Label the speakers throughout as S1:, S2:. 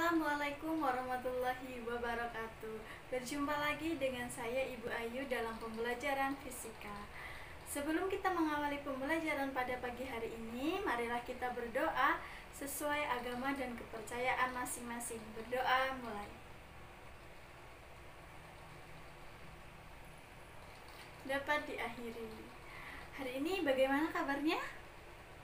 S1: Assalamualaikum warahmatullahi wabarakatuh. Berjumpa lagi dengan saya Ibu Ayu dalam pembelajaran fisika. Sebelum kita mengawali pembelajaran pada pagi hari ini, marilah kita berdoa sesuai agama dan kepercayaan masing-masing. Berdoa mulai. Dapat diakhiri. Hari ini bagaimana kabarnya?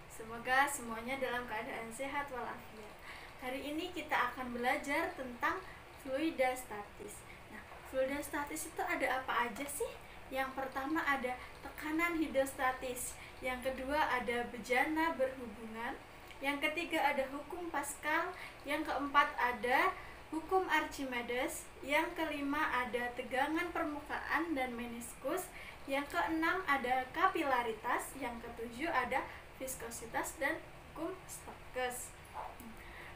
S1: Semoga semuanya dalam keadaan sehat walafiat. Hari ini kita akan belajar tentang fluida statis. Nah, fluida statis itu ada apa aja sih? Yang pertama ada tekanan hidrostatis, yang kedua ada bejana berhubungan, yang ketiga ada hukum Pascal, yang keempat ada hukum Archimedes, yang kelima ada tegangan permukaan dan meniskus, yang keenam ada kapilaritas, yang ketujuh ada viskositas dan hukum Stokes.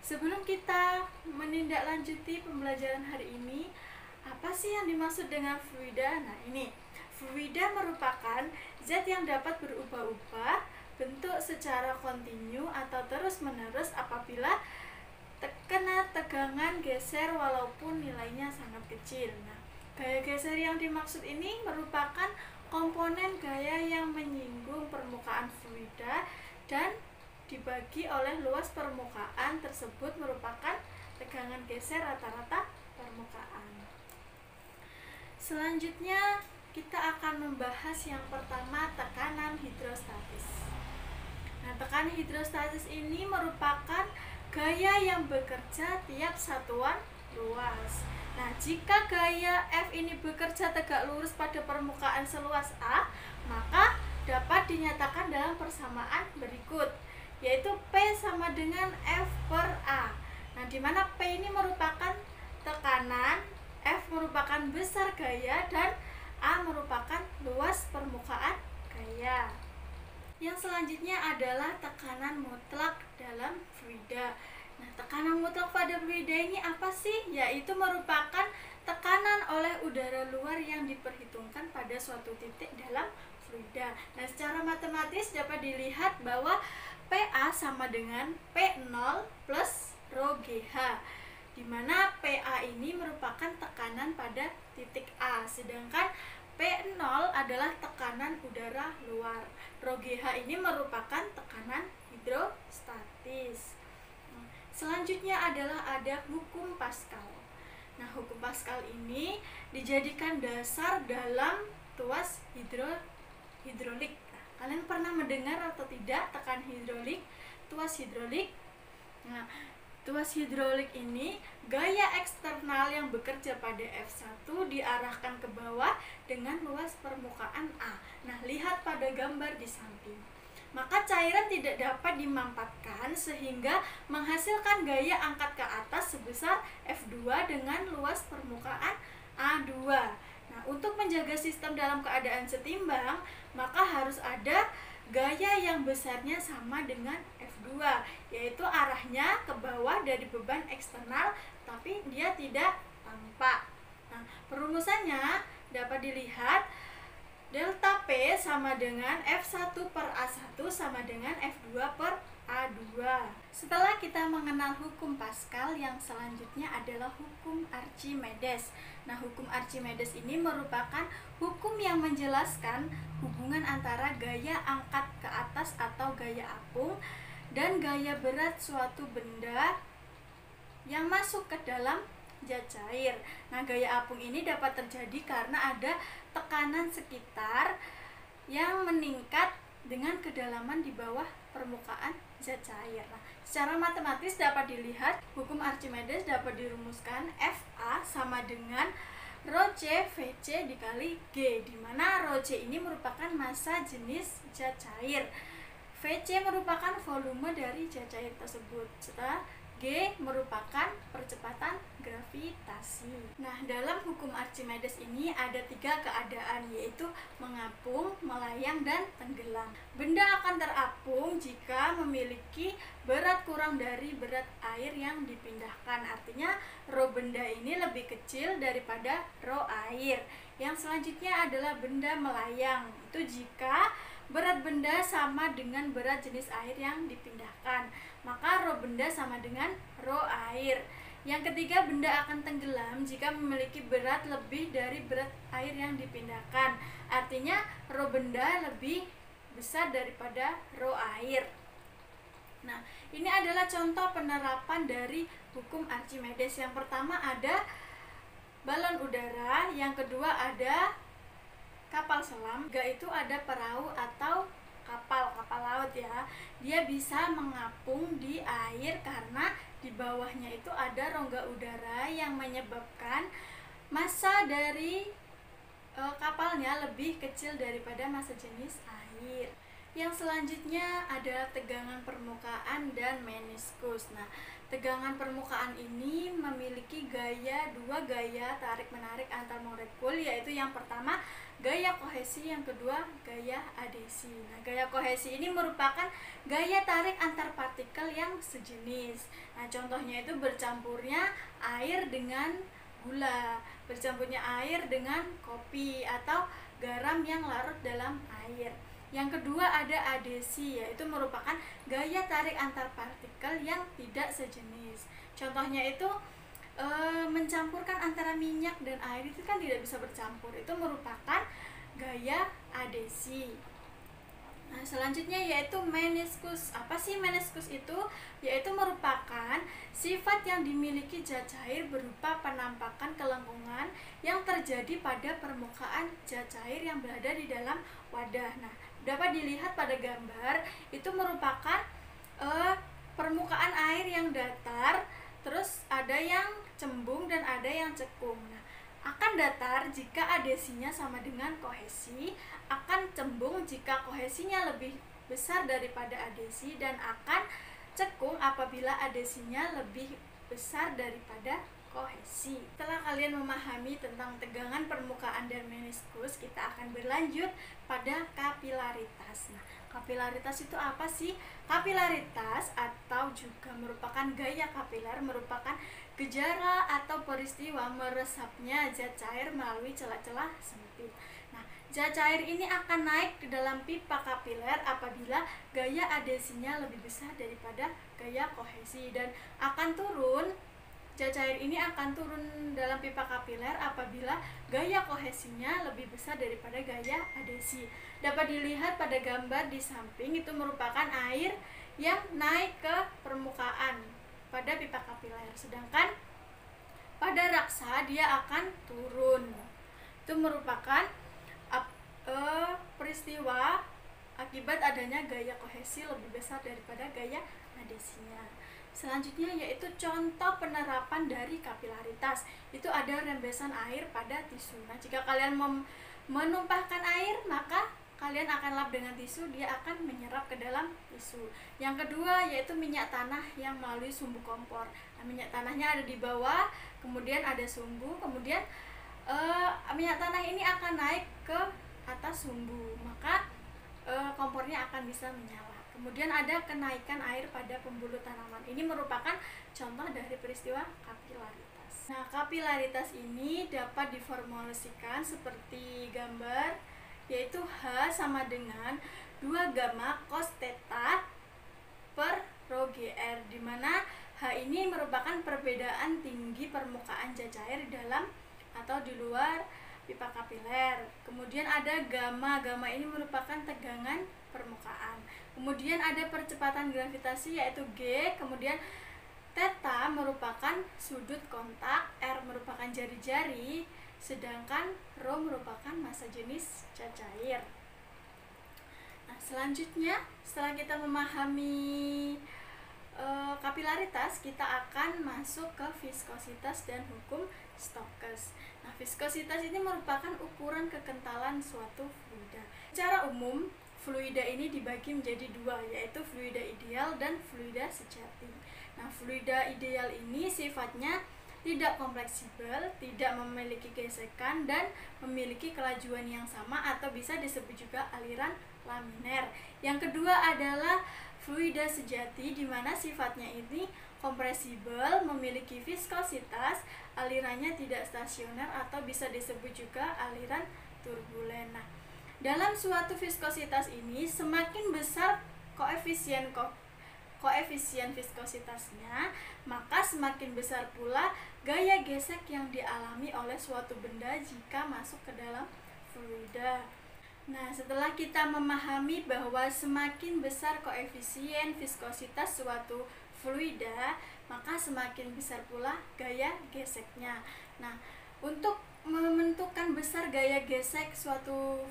S1: Sebelum kita menindaklanjuti pembelajaran hari ini, apa sih yang dimaksud dengan fluida? Nah, ini fluida merupakan zat yang dapat berubah-ubah bentuk secara kontinu atau terus-menerus apabila terkena tegangan geser walaupun nilainya sangat kecil. Nah, gaya geser yang dimaksud ini merupakan komponen gaya yang menyinggung permukaan fluida dan dibagi oleh luas permukaan tersebut merupakan tegangan geser rata-rata permukaan. Selanjutnya kita akan membahas yang pertama tekanan hidrostatis. Nah, tekanan hidrostatis ini merupakan gaya yang bekerja tiap satuan luas. Nah, jika gaya F ini bekerja tegak lurus pada permukaan seluas A, maka dapat dinyatakan dalam persamaan berikut, yaitu P sama dengan F per A. Nah, di mana P ini merupakan tekanan, F merupakan besar gaya, dan A merupakan luas permukaan gaya. Yang selanjutnya adalah tekanan mutlak dalam fluida. Nah, tekanan mutlak pada fluida ini apa sih? Yaitu merupakan tekanan oleh udara luar yang diperhitungkan pada suatu titik dalam fluida. Nah, secara matematis dapat dilihat bahwa PA sama dengan P0 plus rho GH, di mana PA ini merupakan tekanan pada titik A, sedangkan P0 adalah tekanan udara luar. Rho GH ini merupakan tekanan hidrostatis. Selanjutnya adalah ada hukum Pascal. Nah, hukum Pascal ini dijadikan dasar dalam tuas hidrolik. Kalian pernah mendengar atau tidak tekan hidrolik, tuas hidrolik? Nah, tuas hidrolik ini gaya eksternal yang bekerja pada F1 diarahkan ke bawah dengan luas permukaan A. Nah, lihat pada gambar di samping. Maka cairan tidak dapat dimampatkan sehingga menghasilkan gaya angkat ke atas sebesar F2 dengan luas permukaan A2. Nah, untuk menjaga sistem dalam keadaan setimbang, maka harus ada gaya yang besarnya sama dengan F2, yaitu arahnya ke bawah dari beban eksternal, tapi dia tidak tampak. Nah, perumusannya dapat dilihat delta P sama dengan F1 per A1 sama dengan F2 per A2. Setelah kita mengenal hukum Pascal, yang selanjutnya adalah hukum Archimedes. Nah, hukum Archimedes ini merupakan hukum yang menjelaskan hubungan antara gaya angkat ke atas atau gaya apung dan gaya berat suatu benda yang masuk ke dalam zat cair. Nah, gaya apung ini dapat terjadi karena ada tekanan sekitar yang meningkat dengan kedalaman di bawah permukaan zat cair. Nah, secara matematis dapat dilihat hukum Archimedes dapat dirumuskan FA sama dengan rho C VC dikali G, di mana rho C ini merupakan massa jenis zat cair, VC merupakan volume dari zat cair tersebut, serta G merupakan percepatan gravitasi. Nah, dalam hukum Archimedes ini ada 3 keadaan, yaitu mengapung, melayang, dan tenggelam. Benda akan terapung jika memiliki berat kurang dari berat air yang dipindahkan. Artinya, rho benda ini lebih kecil daripada rho air. Yang selanjutnya adalah benda melayang. Itu jika berat benda sama dengan berat jenis air yang dipindahkan, maka rho benda sama dengan rho air. Yang ketiga, benda akan tenggelam jika memiliki berat lebih dari berat air yang dipindahkan. Artinya rho benda lebih besar daripada rho air. Nah, ini adalah contoh penerapan dari hukum Archimedes. Yang pertama ada balon udara, yang kedua ada kapal selam, yaitu ada perahu atau kapal laut ya. Dia bisa mengapung di air karena di bawahnya itu ada rongga udara yang menyebabkan massa dari kapalnya lebih kecil daripada massa jenis air. Yang selanjutnya ada tegangan permukaan dan meniskus. Nah, tegangan permukaan ini memiliki dua gaya tarik-menarik antar molekul, yaitu yang pertama gaya kohesi, yang kedua gaya adhesi. Nah, gaya kohesi ini merupakan gaya tarik antar partikel yang sejenis. Nah, contohnya itu bercampurnya air dengan gula, bercampurnya air dengan kopi, atau garam yang larut dalam air. Yang kedua ada adhesi, yaitu merupakan gaya tarik antar partikel yang tidak sejenis. Contohnya itu mencampurkan antara minyak dan air itu kan tidak bisa bercampur, itu merupakan gaya adhesi. Nah, selanjutnya yaitu meniskus. Apa sih meniskus itu? Yaitu merupakan sifat yang dimiliki zat cair berupa penampakan kelengkungan yang terjadi pada permukaan zat cair yang berada di dalam wadah. Nah, dapat dilihat pada gambar, itu merupakan permukaan air yang datar, terus ada yang cembung dan ada yang cekung. Nah, akan datar jika adhesinya sama dengan kohesi, akan cembung jika kohesinya lebih besar daripada adhesi, dan akan cekung apabila adhesinya lebih besar daripada kohesi. Setelah kalian memahami tentang tegangan permukaan dan meniskus, kita akan berlanjut pada kapilaritas. Nah, kapilaritas itu apa sih? Kapilaritas atau juga merupakan gaya kapiler merupakan gejala atau peristiwa meresapnya zat cair melalui celah-celah sempit. Nah, zat cair ini akan naik ke dalam pipa kapiler apabila gaya adhesinya lebih besar daripada gaya kohesi, dan akan turun. Zat cair ini akan turun dalam pipa kapiler apabila gaya kohesinya lebih besar daripada gaya adhesi. Dapat dilihat pada gambar di samping, itu merupakan air yang naik ke permukaan pada pipa kapiler, sedangkan pada raksa dia akan turun. Itu merupakan peristiwa akibat adanya gaya kohesi lebih besar daripada gaya adhesinya. Selanjutnya yaitu contoh penerapan dari kapilaritas. Itu ada rembesan air pada tisu. Nah, jika kalian menumpahkan air, maka kalian akan lap dengan tisu, dia akan menyerap ke dalam tisu. Yang kedua yaitu minyak tanah yang melalui sumbu kompor. Nah, minyak tanahnya ada di bawah, kemudian ada sumbu, kemudian minyak tanah ini akan naik ke atas sumbu, maka kompornya akan bisa menyala. Kemudian ada kenaikan air pada pembuluh tanaman. Ini merupakan contoh dari peristiwa kapilaritas. Nah, kapilaritas ini dapat diformulasikan seperti gambar, yaitu H sama dengan 2 gamma cos theta per rho gr, di mana H ini merupakan perbedaan tinggi permukaan zat cair di dalam atau di luar pipa kapiler. Kemudian ada gamma ini merupakan tegangan permukaan. Kemudian ada percepatan gravitasi yaitu G, kemudian theta merupakan sudut kontak, R merupakan jari-jari, sedangkan rho merupakan massa jenis zat cair. Nah, selanjutnya setelah kita memahami kapilaritas, kita akan masuk ke viskositas dan hukum Stokes. Nah, viskositas ini merupakan ukuran kekentalan suatu fluida. Secara umum, fluida ini dibagi menjadi dua, yaitu fluida ideal dan fluida sejati. Nah, fluida ideal ini sifatnya tidak kompleksibel, tidak memiliki gesekan, dan memiliki kelajuan yang sama atau bisa disebut juga aliran laminer. Yang kedua adalah fluida sejati, di mana sifatnya ini kompresibel, memiliki viskositas, alirannya tidak stasioner atau bisa disebut juga aliran turbulen. Nah, dalam suatu viskositas ini semakin besar koefisien koefisien viskositasnya, maka semakin besar pula gaya gesek yang dialami oleh suatu benda jika masuk ke dalam fluida. Nah, setelah kita memahami bahwa semakin besar koefisien viskositas suatu fluida, maka semakin besar pula gaya geseknya. Nah, untuk menentukan besar gaya gesek suatu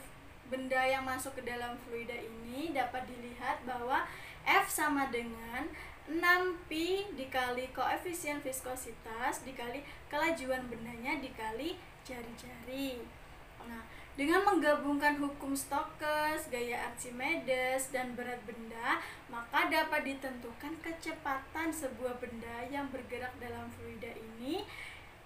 S1: benda yang masuk ke dalam fluida ini dapat dilihat bahwa F sama dengan 6pi dikali koefisien viskositas dikali kelajuan bendanya dikali jari-jari. Nah, dengan menggabungkan hukum Stokes, gaya Archimedes, dan berat benda, maka dapat ditentukan kecepatan sebuah benda yang bergerak dalam fluida ini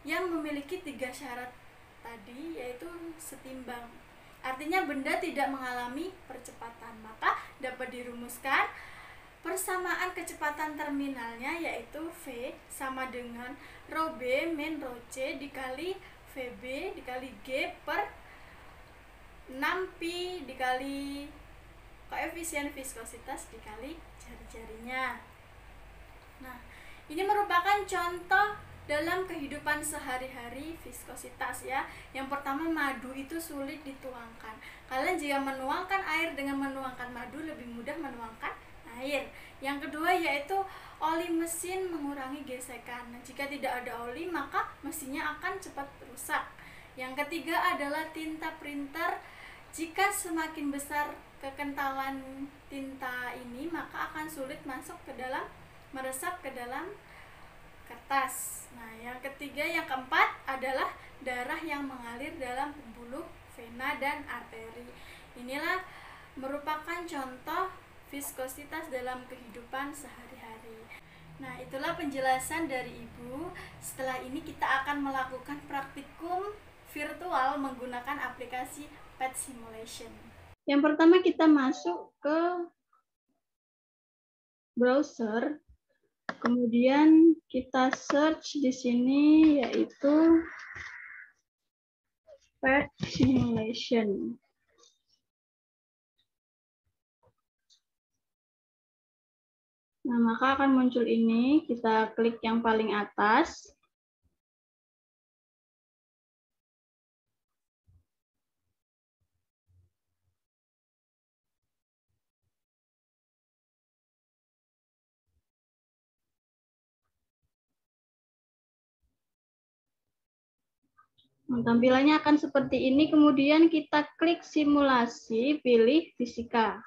S1: yang memiliki 3 syarat tadi, yaitu setimbang. Artinya benda tidak mengalami percepatan. Maka dapat dirumuskan persamaan kecepatan terminalnya, yaitu V sama dengan rho B min rho C dikali VB dikali G per 6pi dikali koefisien viskositas dikali jari-jarinya. Nah, ini merupakan contoh dalam kehidupan sehari-hari viskositas ya. Yang pertama, madu itu sulit dituangkan. Kalian jika menuangkan air dengan menuangkan madu lebih mudah menuangkan air. Yang kedua yaitu oli mesin mengurangi gesekan. Nah, jika tidak ada oli maka mesinnya akan cepat rusak. Yang ketiga adalah tinta printer. Jika semakin besar kekentalan tinta ini maka akan sulit masuk ke dalam, meresap ke dalam kertas. Nah, yang ketiga, yang keempat adalah darah yang mengalir dalam pembuluh vena dan arteri. Inilah merupakan contoh viskositas dalam kehidupan sehari-hari. Nah, itulah penjelasan dari Ibu. Setelah ini kita akan melakukan praktikum virtual menggunakan aplikasi PET Simulation. Yang pertama kita masuk ke browser, kemudian kita search di sini yaitu PET Simulation. Nah, maka akan muncul ini, kita klik yang paling atas. Nah, tampilannya akan seperti ini, kemudian kita klik simulasi, pilih fisika.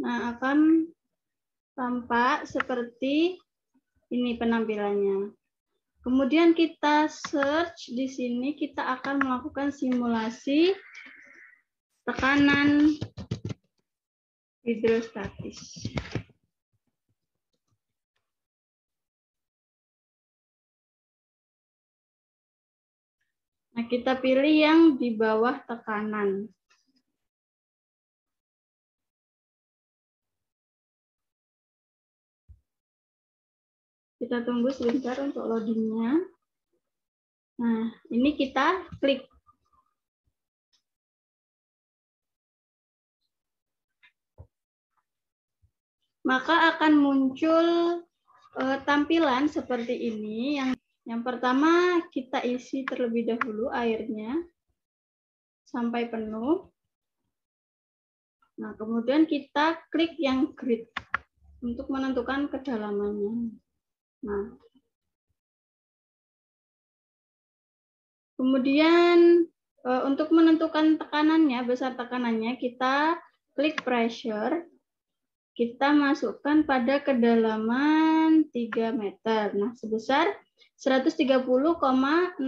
S1: Nah, akan tampak seperti ini penampilannya. Kemudian kita search di sini, kita akan melakukan simulasi tekanan hidrostatis. Nah, kita pilih yang di bawah tekanan. Kita tunggu sebentar untuk loadingnya. Nah, ini kita klik. Maka akan muncul tampilan seperti ini. Yang pertama kita isi terlebih dahulu airnya sampai penuh. Nah, kemudian kita klik yang grid untuk menentukan kedalamannya. Nah, kemudian untuk menentukan tekanannya, besar tekanannya, kita klik pressure. Kita masukkan pada kedalaman 3 meter. Nah, sebesar 130,669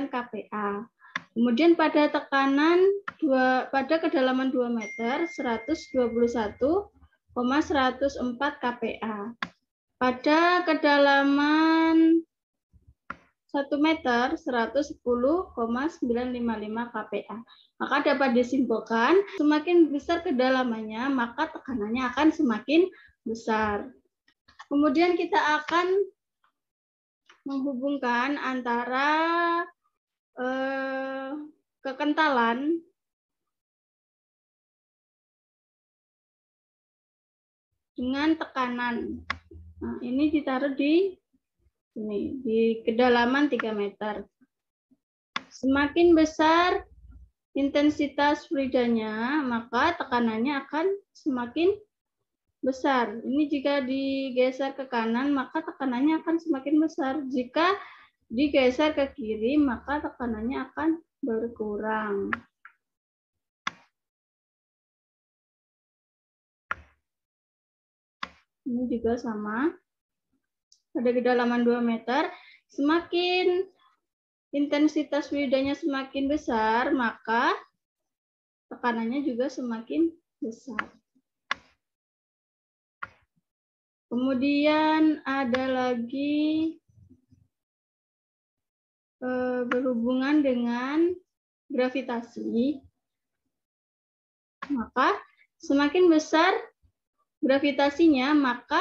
S1: kPa. Kemudian pada tekanan pada kedalaman 2 meter 121,104 kPa. Pada kedalaman 1 meter 110,955 kPa. Maka dapat disimpulkan semakin besar kedalamannya maka tekanannya akan semakin besar. Kemudian kita akan menghubungkan antara kekentalan dengan tekanan. Nah, ini ditaruh di sini, di kedalaman 3 meter. Semakin besar intensitas fluidanya, maka tekanannya akan semakin besar. Ini jika digeser ke kanan, maka tekanannya akan semakin besar. Jika digeser ke kiri, maka tekanannya akan berkurang. Ini juga sama. Pada kedalaman 2 meter, semakin intensitas fluidanya semakin besar, maka tekanannya juga semakin besar. Kemudian ada lagi berhubungan dengan gravitasi. Maka semakin besar gravitasinya, maka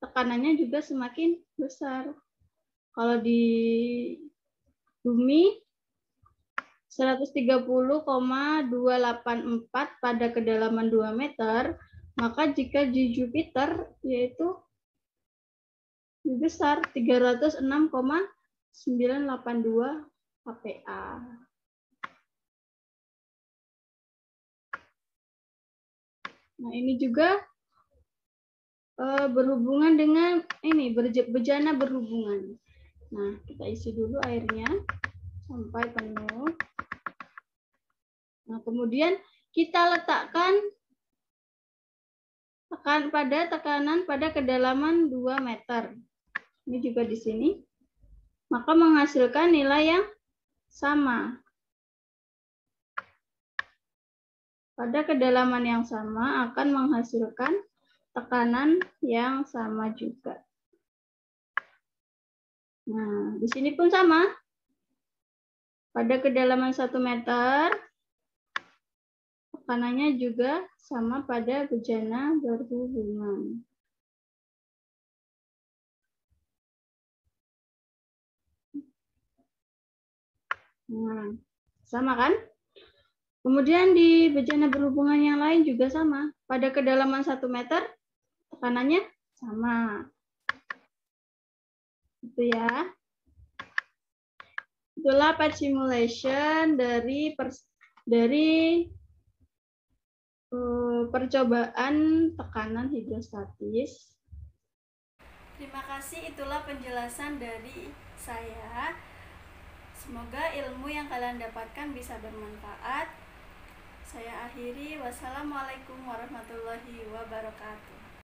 S1: tekanannya juga semakin besar. Kalau di bumi 130,284 pada kedalaman 2 meter, maka jika di Jupiter yaitu lebih besar 306,982 kPa. Nah, ini juga berhubungan dengan ini, bejana berhubungan. Nah, kita isi dulu airnya sampai penuh. Nah, kemudian kita letakkan tekanan pada kedalaman 2 meter. Ini juga di sini. Maka menghasilkan nilai yang sama. Pada kedalaman yang sama akan menghasilkan tekanan yang sama juga. Nah, di sini pun sama. Pada kedalaman 1 meter, tekanannya juga sama pada bejana berhubungan. Nah, sama kan? Kemudian di bejana berhubungan yang lain juga sama. Pada kedalaman 1 meter, tekanannya sama. Itu ya. Itulah patch simulation dari percobaan tekanan hidrostatis. Terima kasih, itulah penjelasan dari saya. Semoga ilmu yang kalian dapatkan bisa bermanfaat. Saya akhiri. Wassalamualaikum warahmatullahi wabarakatuh.